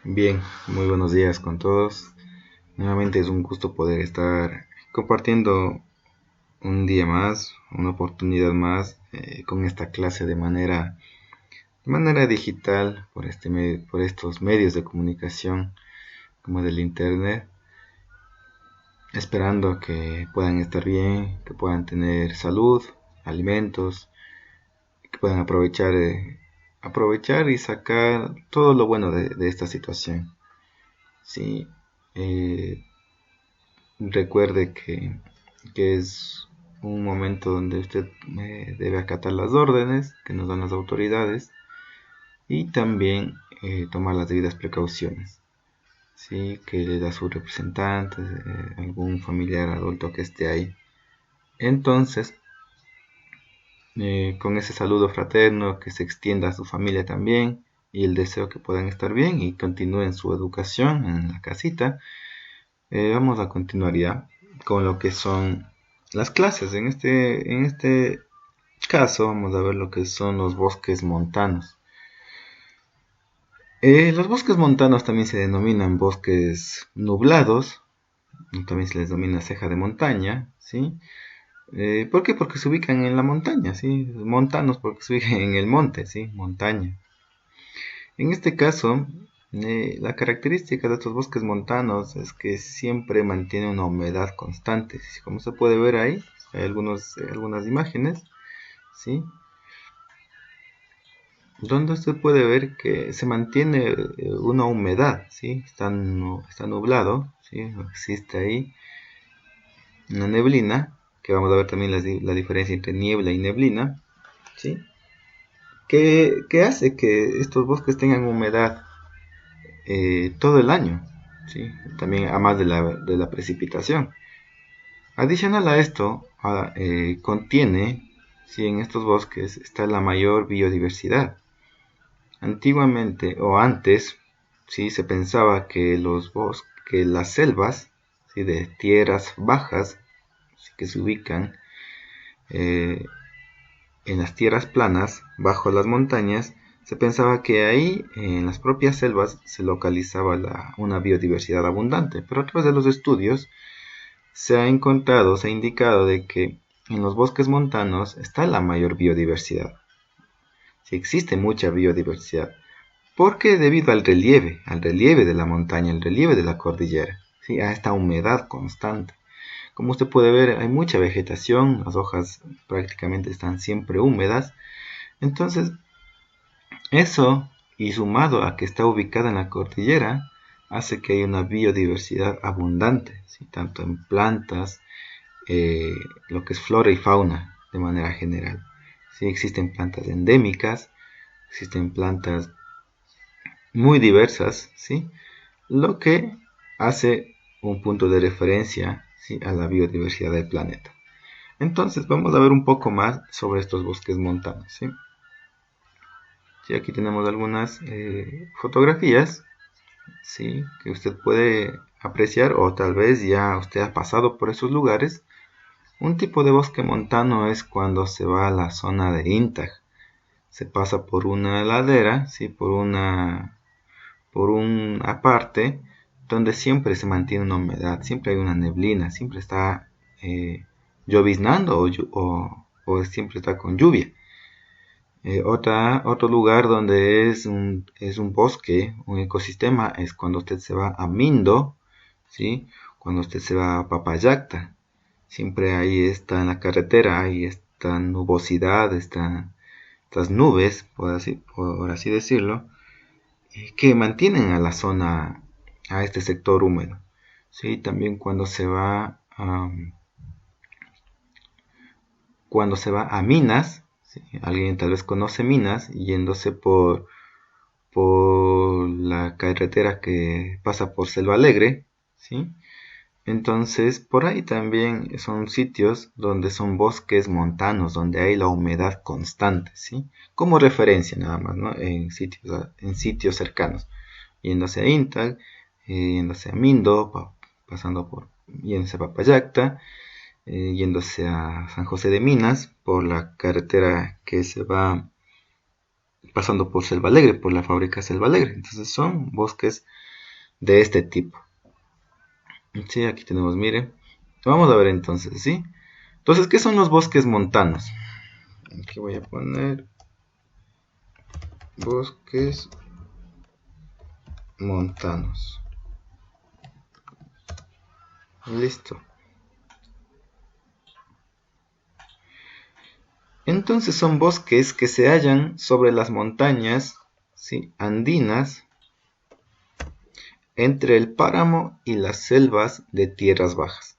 Bien, muy buenos días con todos. Nuevamente es un gusto poder estar compartiendo un día más, una oportunidad más con esta clase de manera digital por por estos medios de comunicación como del internet, esperando que puedan estar bien, que puedan tener salud, alimentos, que puedan aprovechar y sacar todo lo bueno de esta situación. Sí, eh, recuerde que es un momento donde usted debe acatar las órdenes que nos dan las autoridades y también tomar las debidas precauciones. Sí, que le da su representante, algún familiar adulto que esté ahí. Entonces, con ese saludo fraterno que se extienda a su familia también y el deseo que puedan estar bien y continúen su educación en la casita. Vamos a continuar ya con lo que son las clases. En este caso vamos a ver lo que son los bosques montanos. Los bosques montanos también se denominan bosques nublados, también se les denomina ceja de montaña, ¿sí? ¿Por qué? Porque se ubican en la montaña, ¿sí? Montanos porque se ubican en el monte, ¿sí? Montaña. En este caso, la característica de estos bosques montanos es que siempre mantiene una humedad constante. Como se puede ver ahí, hay algunas imágenes, ¿sí? Donde usted puede ver que se mantiene una humedad, ¿sí? Está nublado, ¿sí? Existe ahí una neblina, que vamos a ver también la diferencia entre niebla y neblina, ¿sí? Que hace que estos bosques tengan humedad todo el año, ¿sí? También a más de la precipitación. Adicional a esto, contiene, ¿sí? En estos bosques está la mayor biodiversidad. Antiguamente o antes, ¿sí? Se pensaba que que las selvas, ¿sí? De tierras bajas, ¿sí? Que se ubican eh, en las tierras planas, bajo las montañas, se pensaba que ahí, en las propias selvas, se localizaba una biodiversidad abundante, pero a través de los estudios se ha indicado de que en los bosques montanos está la mayor biodiversidad. Sí existe mucha biodiversidad, porque debido al relieve de la montaña, al relieve de la cordillera, ¿sí? A esta humedad constante. Como usted puede ver, hay mucha vegetación, las hojas prácticamente están siempre húmedas, entonces eso, y sumado a que está ubicada en la cordillera, hace que haya una biodiversidad abundante, ¿sí? Tanto en plantas, eh, lo que es flora y fauna de manera general. ¿Sí? Existen plantas endémicas, existen plantas muy diversas, ¿sí? Lo que hace un punto de referencia, ¿sí? A la biodiversidad del planeta. Entonces vamos a ver un poco más sobre estos bosques montanos, ¿sí? Sí, aquí tenemos algunas fotografías, ¿sí? Que usted puede apreciar o tal vez ya usted ha pasado por esos lugares. Un tipo de bosque montano es cuando se va a la zona de Intag. Se pasa por una ladera, ¿sí? Por una parte donde siempre se mantiene una humedad, siempre hay una neblina, siempre está lloviznando o siempre está con lluvia. Otro lugar donde es un bosque, un ecosistema, es cuando usted se va a Mindo, ¿sí? Cuando usted se va a Papayacta. Siempre ahí está en la carretera, ahí esta nubosidad, estas nubes, por así decirlo, que mantienen a la zona, a este sector húmedo. Sí, también cuando se va a Minas, ¿sí? Alguien tal vez conoce Minas, yéndose por la carretera que pasa por Selva Alegre, ¿sí? Entonces, por ahí también son sitios donde son bosques montanos, donde hay la humedad constante, ¿sí? Como referencia nada más, ¿no? En sitios cercanos, yéndose a Intag, yéndose a Mindo, yéndose a Papayacta, yéndose a San José de Minas por la carretera que se va pasando por Selva Alegre, por la fábrica Selva Alegre. Entonces son bosques de este tipo. Sí, aquí tenemos, mire. Vamos a ver entonces, ¿sí? Entonces, ¿qué son los bosques montanos? Aquí voy a poner bosques montanos. Listo. Entonces son bosques que se hallan sobre las montañas, ¿sí?, andinas, entre el páramo y las selvas de tierras bajas.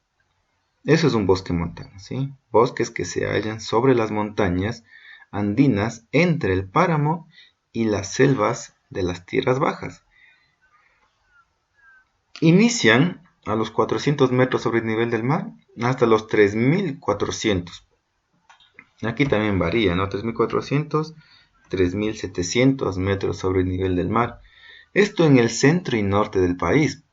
Eso es un bosque montano, ¿sí? Bosques que se hallan sobre las montañas andinas, entre el páramo y las selvas de las tierras bajas. Inician a los 400 metros sobre el nivel del mar hasta los 3400. Aquí también varía, ¿no? 3400, 3700 metros sobre el nivel del mar. Esto en el centro y norte del país.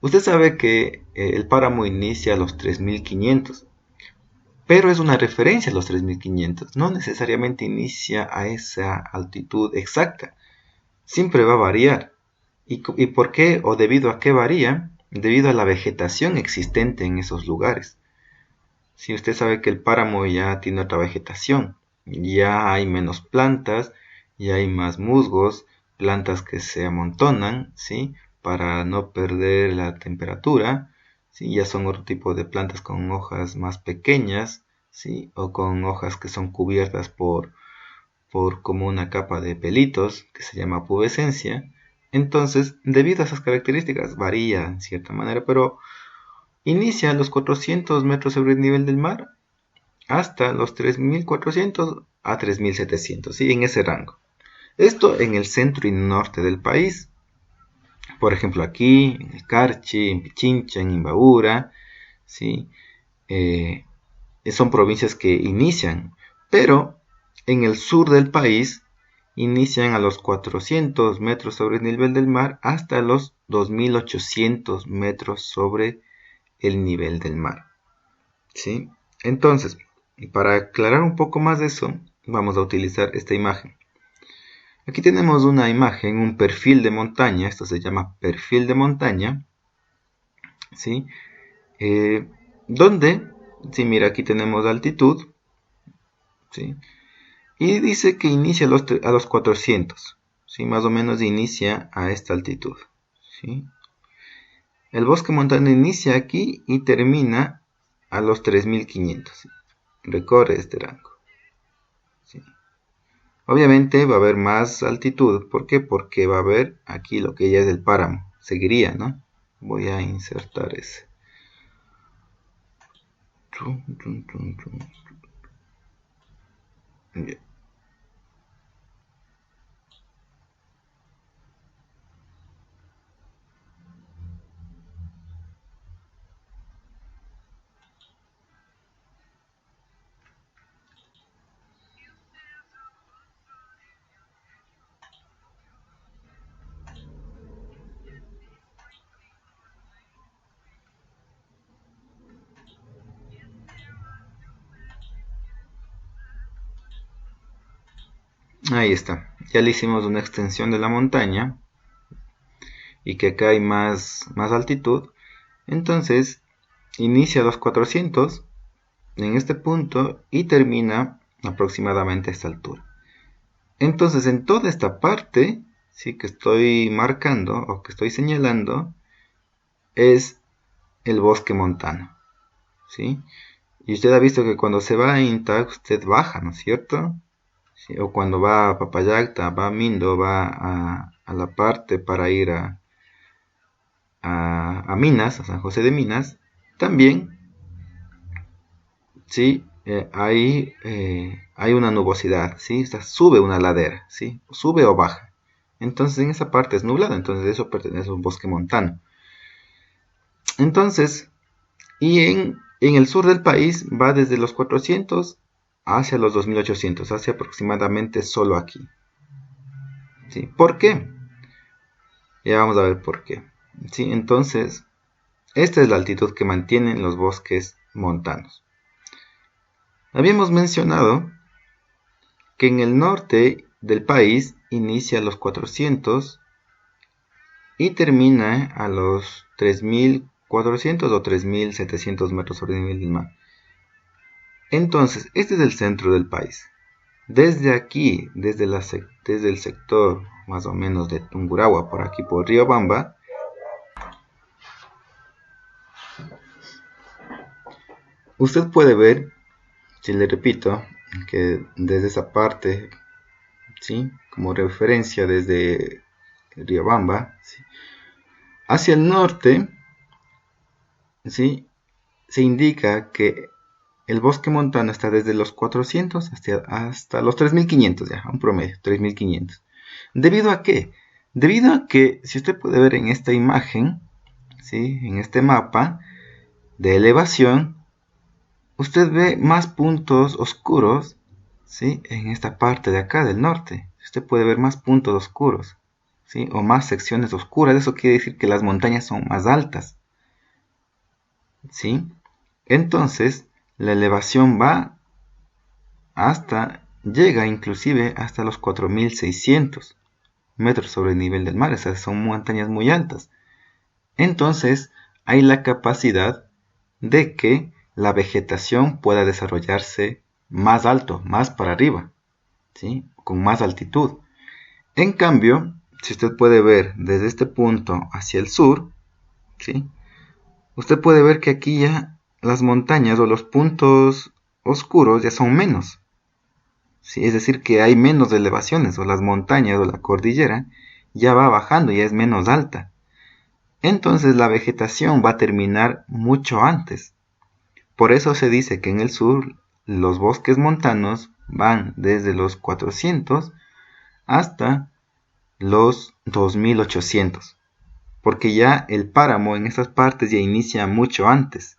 Usted sabe que el páramo inicia a los 3500, pero es una referencia a los 3500. No necesariamente inicia a esa altitud exacta. Siempre va a variar. ¿Y por qué o debido a qué varía? Debido a la vegetación existente en esos lugares. Si usted sabe que el páramo ya tiene otra vegetación, ya hay menos plantas, ya hay más musgos, plantas que se amontonan, ¿sí?, para no perder la temperatura, ¿sí? Ya son otro tipo de plantas con hojas más pequeñas, ¿sí?, o con hojas que son cubiertas por como una capa de pelitos que se llama pubescencia. Entonces, debido a esas características, varía en cierta manera, pero inicia a los 400 metros sobre el nivel del mar hasta los 3400 a 3700, ¿sí?, en ese rango. Esto en el centro y norte del país. Por ejemplo, aquí, en el Carchi, en Pichincha, en Imbabura, ¿sí? Son provincias que inician, pero en el sur del país inician a los 400 metros sobre el nivel del mar hasta los 2800 metros sobre el nivel del mar, ¿sí? Entonces, para aclarar un poco más de eso, vamos a utilizar esta imagen. Aquí tenemos una imagen, un perfil de montaña. Esto se llama perfil de montaña, ¿sí? Donde, sí, mira, aquí tenemos altitud, ¿sí? Y dice que inicia a los 400, ¿sí? Más o menos inicia a esta altitud, ¿sí? El bosque montano inicia aquí y termina a los 3500. Recorre este rango, ¿sí? Obviamente va a haber más altitud. ¿Por qué? Porque va a haber aquí lo que ya es el páramo. Seguiría, ¿no? Voy a insertar ese. Ya. Ahí está. Ya le hicimos una extensión de la montaña y que acá hay más altitud. Entonces inicia a los 400 en este punto y termina aproximadamente a esta altura. Entonces en toda esta parte, sí, que estoy marcando o que estoy señalando, es el bosque montano, ¿sí? Y usted ha visto que cuando se va a INTA usted baja, ¿no es cierto? ¿Sí? O cuando va a Papayacta, va a Mindo, va a la parte para ir a Minas, a San José de Minas, también, ¿sí? Hay una nubosidad, ¿sí? O sea, sube una ladera, ¿sí? Sube o baja. Entonces en esa parte es nublada, entonces eso pertenece a un bosque montano. Entonces, y en el sur del país va desde los 400 hacia los 2800, hacia aproximadamente solo aquí, ¿sí? ¿Por qué? Ya vamos a ver por qué, ¿sí? Entonces, esta es la altitud que mantienen los bosques montanos. Habíamos mencionado que en el norte del país inicia a los 400 y termina a los 3400 o 3700 metros sobre el nivel del mar. Entonces, este es el centro del país. Desde aquí, desde el sector más o menos de Tungurahua, por aquí por Riobamba, usted puede ver, si le repito, que desde esa parte, ¿sí?, como referencia desde Riobamba, ¿sí?, hacia el norte, ¿sí?, se indica que el bosque montano está desde los 400 hasta los 3500, ya, un promedio, 3500. ¿Debido a qué? Debido a que, si usted puede ver en esta imagen, ¿sí?, en este mapa de elevación, usted ve más puntos oscuros, ¿sí?, en esta parte de acá del norte. Usted puede ver más puntos oscuros, ¿sí?, o más secciones oscuras. Eso quiere decir que las montañas son más altas, ¿sí? Entonces, la elevación llega inclusive hasta los 4600 metros sobre el nivel del mar. O sea, son montañas muy altas. Entonces, hay la capacidad de que la vegetación pueda desarrollarse más alto, más para arriba, ¿sí?, con más altitud. En cambio, si usted puede ver desde este punto hacia el sur, ¿sí?, usted puede ver que aquí ya las montañas o los puntos oscuros ya son menos, ¿sí? Es decir, que hay menos elevaciones, o las montañas o la cordillera ya va bajando, ya es menos alta. Entonces la vegetación va a terminar mucho antes. Por eso se dice que en el sur los bosques montanos van desde los 400 hasta los 2800. Porque ya el páramo en estas partes ya inicia mucho antes,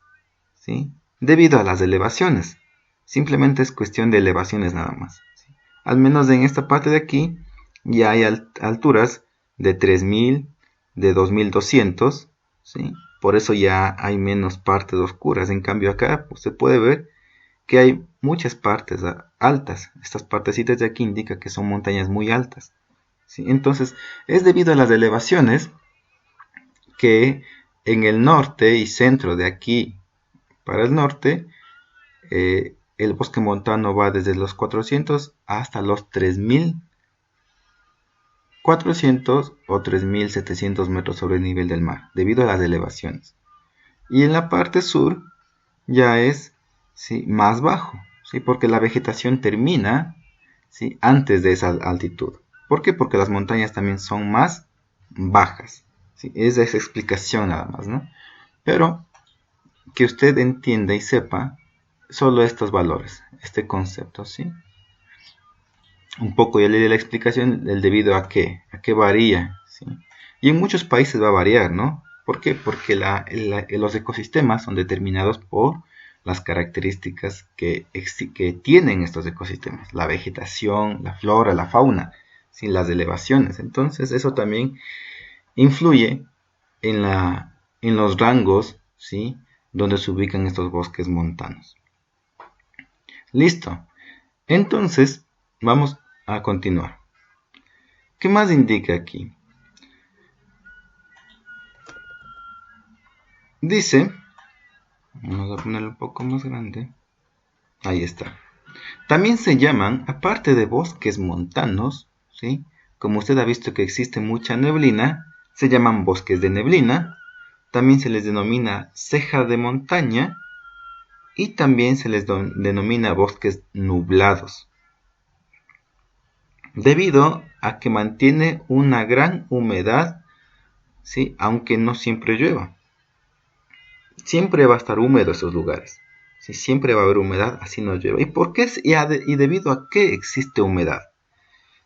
¿sí?, debido a las elevaciones. Simplemente es cuestión de elevaciones nada más, ¿sí? Al menos en esta parte de aquí ya hay alturas de 3000, de 2200, ¿sí? Por eso ya hay menos partes oscuras. En cambio acá usted puede ver que hay muchas partes altas. Estas partecitas de aquí indican que son montañas muy altas, ¿sí? Entonces es debido a las elevaciones que en el norte y centro de aquí para el norte, el bosque montano va desde los 400 hasta los 3400 o 3700 metros sobre el nivel del mar, debido a las elevaciones. Y en la parte sur ya es, ¿sí?, más bajo, ¿sí?, porque la vegetación termina, ¿sí?, antes de esa altitud. ¿Por qué? Porque las montañas también son más bajas, ¿sí? Es esa explicación nada más, ¿no? Pero que usted entienda y sepa solo estos valores, este concepto, ¿sí? Un poco ya le di la explicación del debido a qué varía, ¿sí? Y en muchos países va a variar, ¿no? ¿Por qué? Porque los ecosistemas son determinados por las características que tienen estos ecosistemas, la vegetación, la flora, la fauna, ¿sí?, las elevaciones. Entonces eso también influye en los rangos, ¿sí?, donde se ubican estos bosques montanos. Listo. Entonces, vamos a continuar. ¿Qué más indica aquí? Dice, vamos a ponerlo un poco más grande. Ahí está. También se llaman, aparte de bosques montanos, ¿sí?, como usted ha visto que existe mucha neblina, se llaman bosques de neblina. También se les denomina ceja de montaña y también se les denomina bosques nublados, debido a que mantiene una gran humedad, ¿sí?, aunque no siempre llueva. Siempre va a estar húmedo esos lugares, ¿sí?, siempre va a haber humedad, así no llueva. ¿Y por qué? Y debido a qué existe humedad.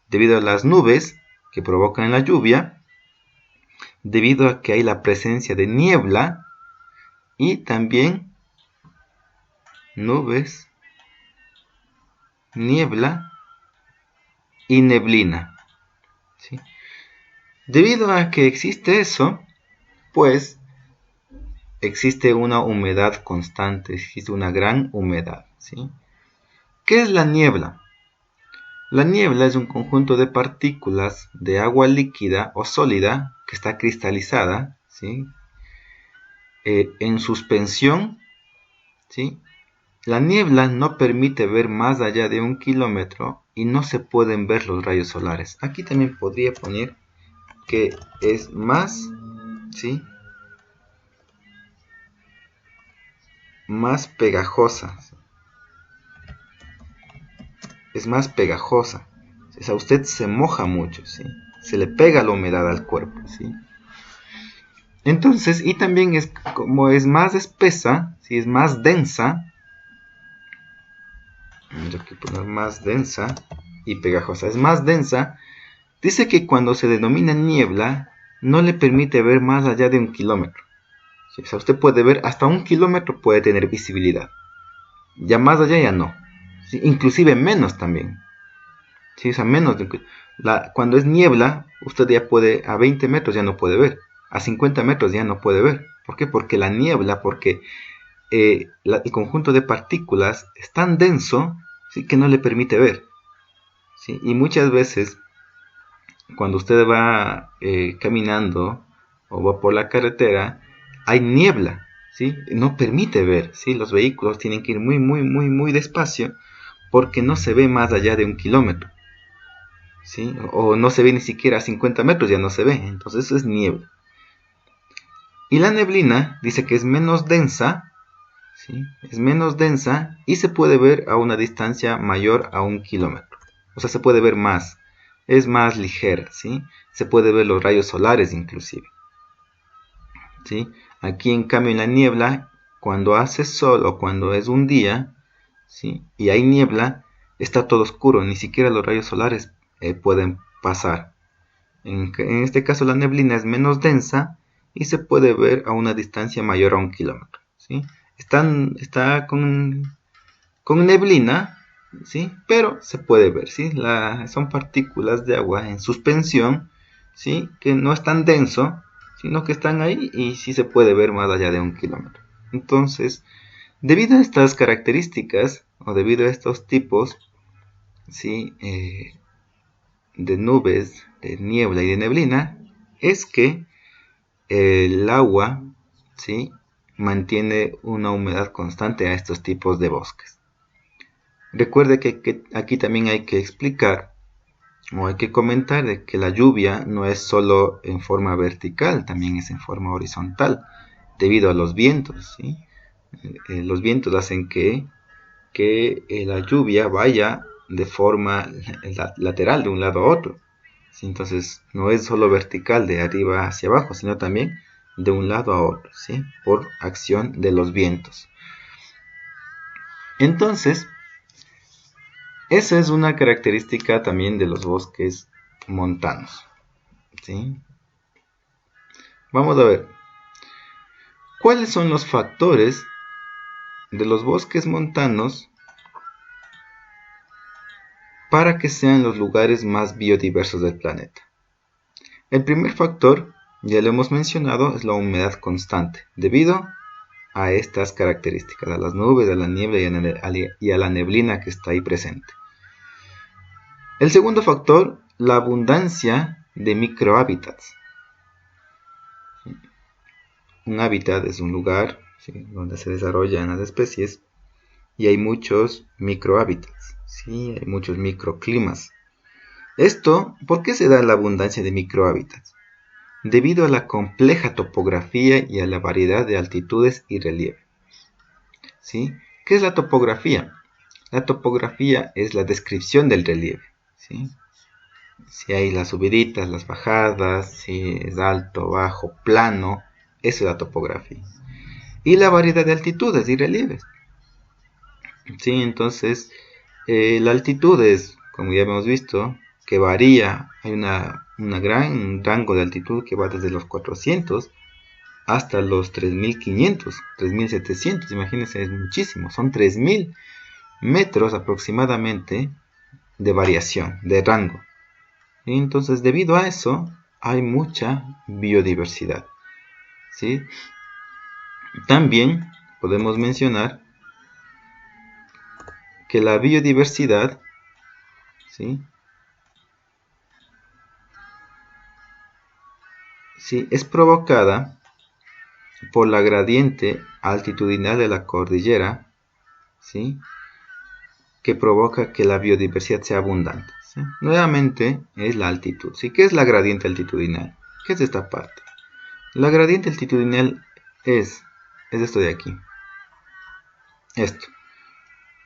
Debido a las nubes que provocan la lluvia, debido a que hay la presencia de niebla y también nubes, niebla y neblina, ¿sí? Debido a que existe eso, pues existe una humedad constante, existe una gran humedad, ¿sí? ¿Qué es la niebla? La niebla es un conjunto de partículas de agua líquida o sólida que está cristalizada, ¿sí? En suspensión, ¿sí? La niebla no permite ver más allá de 1 kilómetro y no se pueden ver los rayos solares. Aquí también podría poner que es más, ¿sí? Más pegajosa. Es más pegajosa. O sea, usted se moja mucho, ¿sí? Se le pega la humedad al cuerpo, ¿sí? Entonces, y también es como es más espesa, ¿sí? Es más densa. Vamos a poner más densa y pegajosa. Es más densa. Dice que cuando se denomina niebla, no le permite ver más allá de 1 kilómetro. ¿Sí? O sea, usted puede ver hasta 1 kilómetro, puede tener visibilidad. Ya más allá ya no. ¿Sí? Inclusive menos también. ¿Sí? O sea, menos de cuando es niebla, usted ya puede, a 20 metros ya no puede ver. A 50 metros ya no puede ver. ¿Por qué? Porque la niebla, porque el conjunto de partículas es tan denso, ¿sí? Que no le permite ver. ¿Sí? Y muchas veces, cuando usted va caminando o va por la carretera, hay niebla, ¿sí? No permite ver, ¿sí? Los vehículos tienen que ir muy despacio porque no se ve más allá de 1 kilómetro, ¿sí? O no se ve ni siquiera a 50 metros, ya no se ve. Entonces eso es niebla. Y la neblina dice que es menos densa, ¿sí? Es menos densa y se puede ver a una distancia mayor a 1 kilómetro. O sea, se puede ver más. Es más ligera, ¿sí? Se puede ver los rayos solares inclusive, ¿sí? Aquí en cambio en la niebla, cuando hace sol o cuando es un día, ¿sí? Y hay niebla, está todo oscuro, ni siquiera los rayos solares pueden pasar. En este caso la neblina es menos densa y se puede ver a una distancia mayor a 1 kilómetro, ¿sí? Está con neblina, ¿sí? Pero se puede ver, ¿sí? Son partículas de agua en suspensión, ¿sí? Que no es tan denso, sino que están ahí y sí se puede ver más allá de 1 kilómetro. Entonces, debido a estas características o debido a estos tipos, ¿sí? De nubes, de niebla y de neblina, es que el agua, ¿sí? Mantiene una humedad constante a estos tipos de bosques. Recuerde que aquí también hay que explicar o hay que comentar de que la lluvia no es solo en forma vertical, también es en forma horizontal, debido a los vientos, ¿sí? Los vientos hacen que la lluvia vaya de forma lateral de un lado a otro, ¿sí? Entonces no es solo vertical de arriba hacia abajo, sino también de un lado a otro, ¿sí? Por acción de los vientos. Entonces, esa es una característica también de los bosques montanos, ¿sí? Vamos a ver, ¿cuáles son los factores de los bosques montanos para que sean los lugares más biodiversos del planeta? El primer factor, ya lo hemos mencionado, es la humedad constante, debido a estas características, a las nubes, a la niebla y a la neblina que está ahí presente. El segundo factor, la abundancia de microhábitats. Un hábitat es un lugar, ¿sí? Donde se desarrollan las especies y hay muchos microhábitats, ¿sí? Hay muchos microclimas. Esto, ¿por qué se da la abundancia de microhábitats? Debido a la compleja topografía y a la variedad de altitudes y relieve, ¿sí? ¿Qué es la topografía? La topografía es la descripción del relieve, ¿sí? Si hay las subiditas, las bajadas, si es alto, bajo, plano, eso es la topografía. Y la variedad de altitudes y relieves, ¿sí? Entonces, la altitud es, como ya hemos visto, que varía. Hay una gran rango de altitud que va desde los 400 hasta los 3500, 3700. Imagínense, es muchísimo. Son 3000 metros aproximadamente de variación, de rango. Y entonces, debido a eso, hay mucha biodiversidad, ¿sí? También podemos mencionar que la biodiversidad, ¿sí? Sí, es provocada por la gradiente altitudinal de la cordillera, ¿sí? Que provoca que la biodiversidad sea abundante, ¿sí? Nuevamente es la altitud, ¿sí? ¿Qué es la gradiente altitudinal? ¿Qué es esta parte? La gradiente altitudinal es esto de aquí. Esto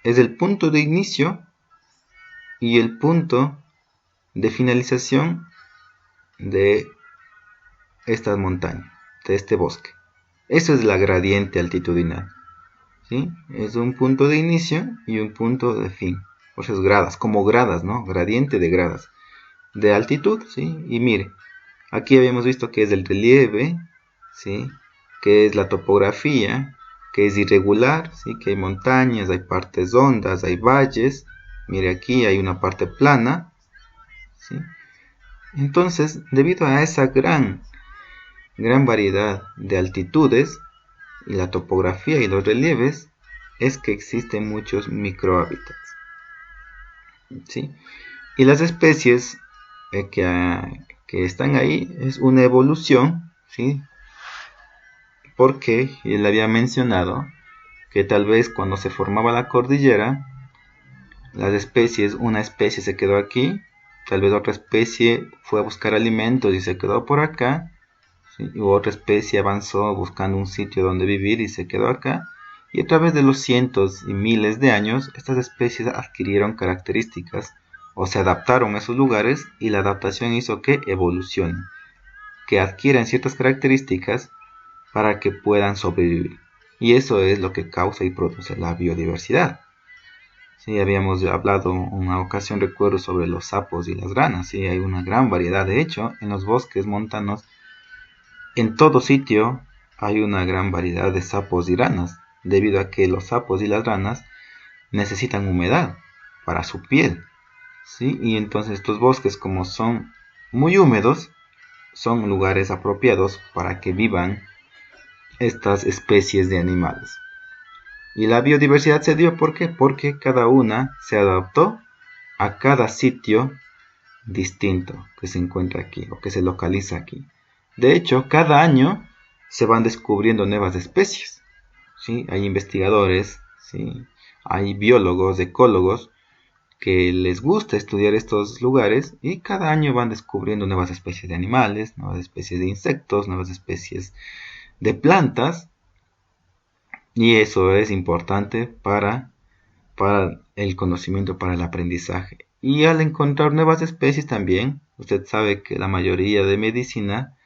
es el punto de inicio y el punto de finalización de esta montaña, de este bosque. Eso es la gradiente altitudinal, ¿sí? Es un punto de inicio y un punto de fin. Por eso es gradas, como gradas, ¿no? Gradiente de gradas. De altitud, ¿sí? Y mire, aquí habíamos visto que es el relieve, ¿sí? Que es la topografía, que es irregular, ¿sí? Que hay montañas, hay partes hondas, hay valles. Mire, aquí hay una parte plana, ¿sí? Entonces, debido a esa gran variedad de altitudes y la topografía y los relieves, es que existen muchos microhábitats, ¿sí? Y las especies que están ahí es una evolución, ¿sí? Porque él había mencionado que tal vez cuando se formaba la cordillera, las especies, una especie se quedó aquí, tal vez otra especie fue a buscar alimentos y se quedó por acá, ¿sí? Y otra especie avanzó buscando un sitio donde vivir y se quedó acá, y a través de los cientos y miles de años, estas especies adquirieron características o se adaptaron a esos lugares, y la adaptación hizo que evolucionen, que adquieran ciertas características para que puedan sobrevivir. Y eso es lo que causa y produce la biodiversidad. Sí, habíamos hablado una ocasión, recuerdo, sobre los sapos y las ranas. Sí, hay una gran variedad. De hecho, en los bosques montanos, en todo sitio hay una gran variedad de sapos y ranas, debido a que los sapos y las ranas necesitan humedad para su piel, ¿sí? Y entonces estos bosques, como son muy húmedos, son lugares apropiados para que vivan estas especies de animales. Y la biodiversidad se dio, ¿por qué? Porque cada una se adaptó a cada sitio distinto que se encuentra aquí o que se localiza aquí. De hecho, cada año se van descubriendo nuevas especies, ¿sí? Hay investigadores, ¿sí? Hay biólogos, ecólogos que les gusta estudiar estos lugares, y cada año van descubriendo nuevas especies de animales, nuevas especies de insectos, nuevas especies de plantas, y eso es importante para el conocimiento, para el aprendizaje. Y al encontrar nuevas especies también, usted sabe que la mayoría de medicina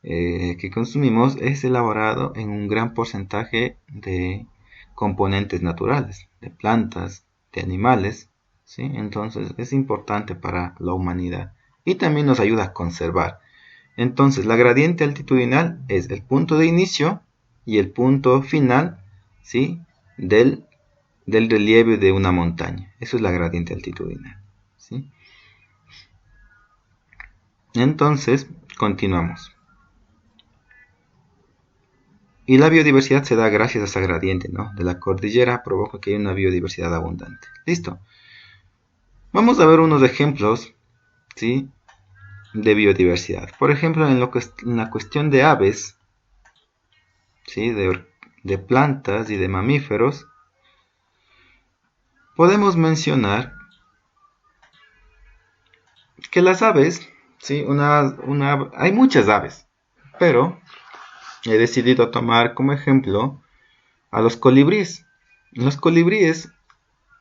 que consumimos es elaborado en un gran porcentaje de componentes naturales, de plantas, de animales, ¿sí? Entonces es importante para la humanidad y también nos ayuda a conservar. Entonces la gradiente altitudinal es el punto de inicio y el punto final, ¿sí? del relieve de una montaña. Eso es la gradiente altitudinal, ¿sí? Entonces continuamos. Y la biodiversidad se da gracias a esa gradiente, ¿no? De la cordillera, provoca que haya una biodiversidad abundante. Listo. Vamos a ver unos ejemplos, ¿sí? De biodiversidad. Por ejemplo, en la cuestión de aves, ¿sí? De plantas y de mamíferos, podemos mencionar que las aves, ¿sí? Hay muchas aves, pero he decidido tomar como ejemplo a los colibríes. Los colibríes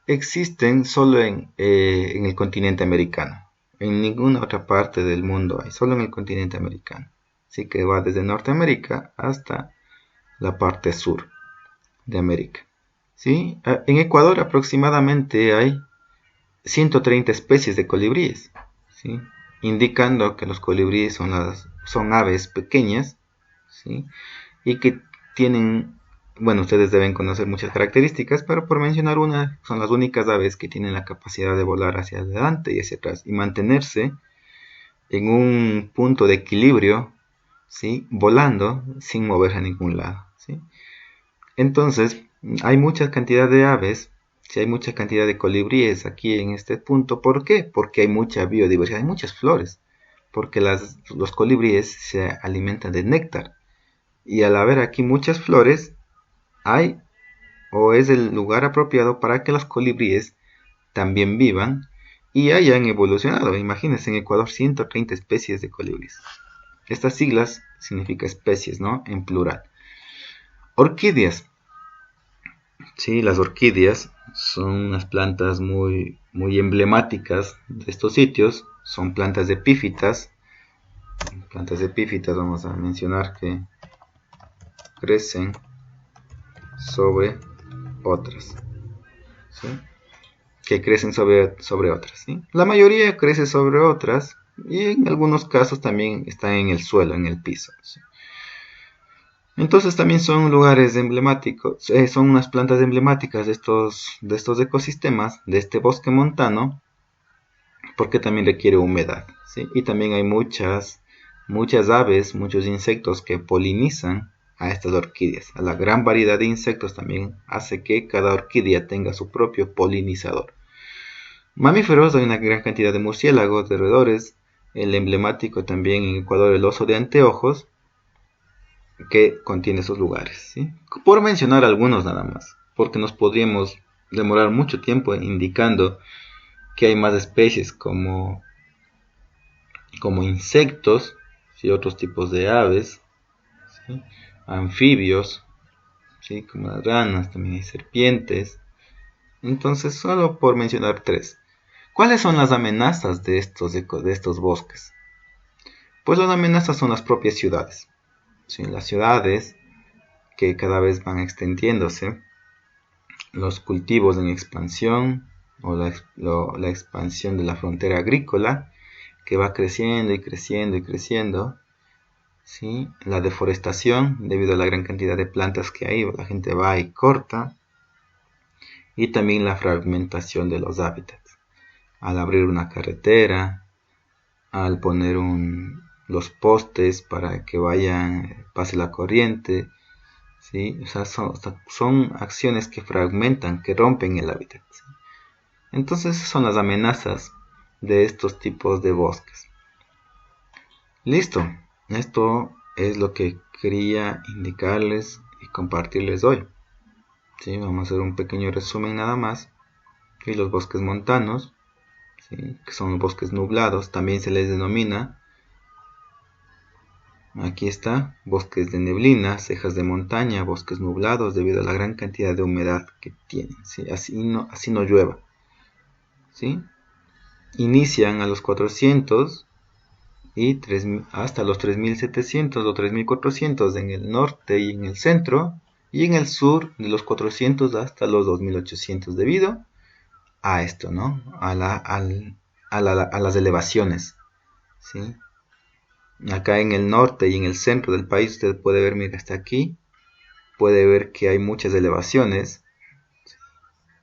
existen solo en el continente americano. En ninguna otra parte del mundo hay, solo en el continente americano. Así que va desde Norteamérica hasta la parte sur de América, ¿sí? En Ecuador aproximadamente hay 130 especies de colibríes, ¿sí? Indicando que los colibríes son aves pequeñas, ¿sí? Y que tienen, bueno, ustedes deben conocer muchas características, pero por mencionar una, son las únicas aves que tienen la capacidad de volar hacia adelante y hacia atrás y mantenerse en un punto de equilibrio, ¿sí? Volando sin moverse a ningún lado, ¿sí? Entonces, hay mucha cantidad de aves Si hay mucha cantidad de colibríes aquí en este punto, ¿por qué? Porque hay mucha biodiversidad, hay muchas flores, porque los colibríes se alimentan de néctar. Y al haber aquí muchas flores, hay o es el lugar apropiado para que los colibríes también vivan y hayan evolucionado. Imagínense, en Ecuador 130 especies de colibríes. Estas siglas significa especies, ¿no? En plural. Orquídeas. Sí, las orquídeas son unas plantas muy, muy emblemáticas de estos sitios. Son plantas epífitas. Plantas epífitas vamos a mencionar que crecen sobre otras. ¿Sí? Que crecen sobre otras. ¿Sí? La mayoría crece sobre otras y en algunos casos también están en el suelo, en el piso. ¿Sí? Entonces también son lugares emblemáticos, son unas plantas emblemáticas de estos ecosistemas, de este bosque montano, porque también requiere humedad. ¿Sí? Y también hay muchas aves, muchos insectos que polinizan a estas orquídeas. A la gran variedad de insectos también hace que cada orquídea tenga su propio polinizador. Mamíferos, hay una gran cantidad de murciélagos, de roedores, el emblemático también en Ecuador el oso de anteojos, que contiene esos lugares. ¿Sí? Por mencionar algunos nada más, porque nos podríamos demorar mucho tiempo indicando que hay más especies como insectos, ¿sí? Otros tipos de aves, ¿sí? Anfibios, ¿sí? Como las ranas, también hay serpientes. Entonces, solo por mencionar tres. ¿Cuáles son las amenazas de estos bosques? Pues las amenazas son las propias ciudades. ¿Sí? Las ciudades que cada vez van extendiéndose, los cultivos en expansión o la expansión de la frontera agrícola que va creciendo y creciendo y creciendo, ¿sí? La deforestación debido a la gran cantidad de plantas que hay, la gente va y corta, y también la fragmentación de los hábitats. Al abrir una carretera, al poner los postes para que pase la corriente, ¿sí? O sea, son acciones que fragmentan, que rompen el hábitat. ¿Sí? Entonces son las amenazas de estos tipos de bosques. Listo, esto es lo que quería indicarles y compartirles hoy. ¿Sí? Vamos a hacer un pequeño resumen nada más. Y los bosques montanos, ¿sí? Que son bosques nublados, también se les denomina, aquí está, bosques de neblina, cejas de montaña, bosques nublados debido a la gran cantidad de humedad que tienen, ¿sí? Así no llueva. ¿Sí? Inician a los 400 y hasta los 3700 o 3400 en el norte y en el centro, y en el sur de los 400 hasta los 2800 debido a esto, ¿no? A las elevaciones, ¿sí? Acá en el norte y en el centro del país usted puede ver, mira, hasta aquí, puede ver que hay muchas elevaciones,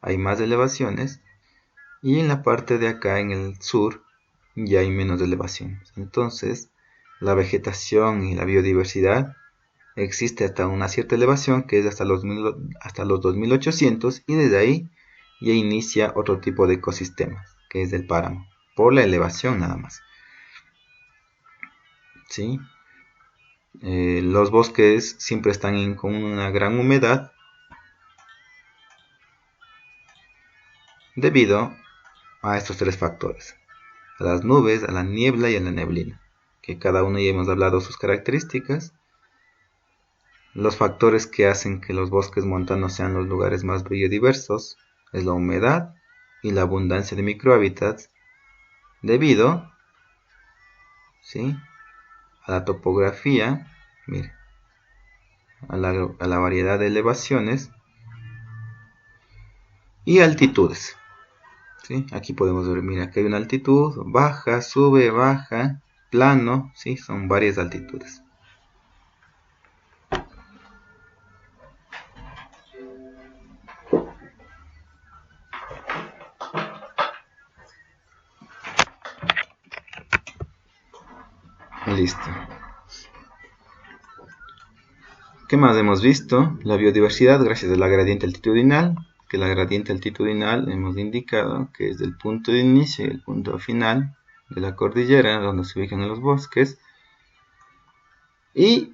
hay más elevaciones, y en la parte de acá en el sur ya hay menos elevación. Entonces, la vegetación y la biodiversidad existe hasta una cierta elevación que es hasta los 2800, y desde ahí ya inicia otro tipo de ecosistemas, que es el páramo, por la elevación nada más. ¿Sí? Los bosques siempre están con una gran humedad debido a estos tres factores: a las nubes, a la niebla y a la neblina, que cada uno ya hemos hablado sus características. Los factores que hacen que los bosques montanos sean los lugares más biodiversos es la humedad y la abundancia de microhábitats debido, ¿sí?, a la topografía, mire, a la variedad de elevaciones y altitudes. ¿Sí? Aquí podemos ver, mira, aquí hay una altitud, baja, sube, baja, plano, ¿sí? Son varias altitudes. Listo. ¿Qué más hemos visto? La biodiversidad gracias a la gradiente altitudinal, que la gradiente altitudinal hemos indicado que es del punto de inicio y el punto final de la cordillera donde se ubican los bosques. Y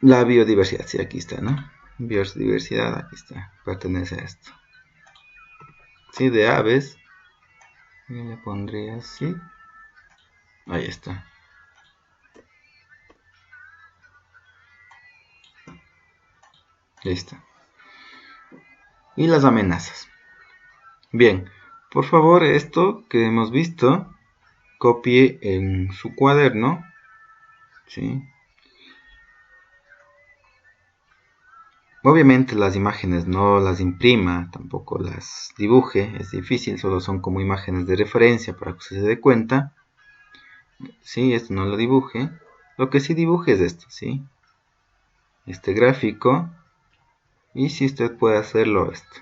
la biodiversidad, sí, aquí está, ¿no? Biodiversidad, aquí está, pertenece a esto. Sí, de aves, yo le pondría así. Ahí está. Listo. Y las amenazas. Bien, por favor, esto que hemos visto, copie en su cuaderno, ¿sí? Obviamente las imágenes no las imprima, tampoco las dibuje, es difícil, solo son como imágenes de referencia para que usted se dé cuenta. Sí, esto no lo dibuje. Lo que sí dibuje es esto, ¿sí? Este gráfico. Y si usted puede hacerlo esto.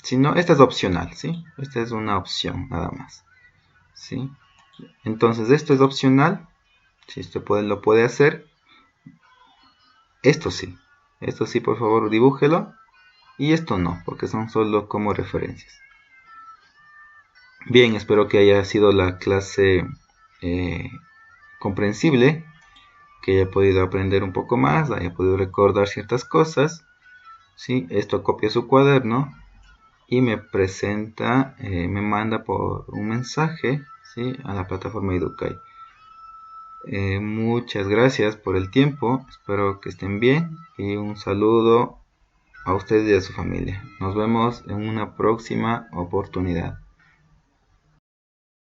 Si no, esta es opcional, ¿sí? Esta es una opción, nada más. ¿Sí? Entonces, esto es opcional. Si usted lo puede hacer. Esto sí, por favor, dibújelo. Y esto no, porque son solo como referencias. Bien, espero que haya sido la clase comprensible, que haya podido aprender un poco más, haya podido recordar ciertas cosas. ¿Sí? Esto copia su cuaderno y me presenta, me manda por un mensaje, ¿sí? A la plataforma Educay. Muchas gracias por el tiempo, espero que estén bien y un saludo a ustedes y a su familia. Nos vemos en una próxima oportunidad.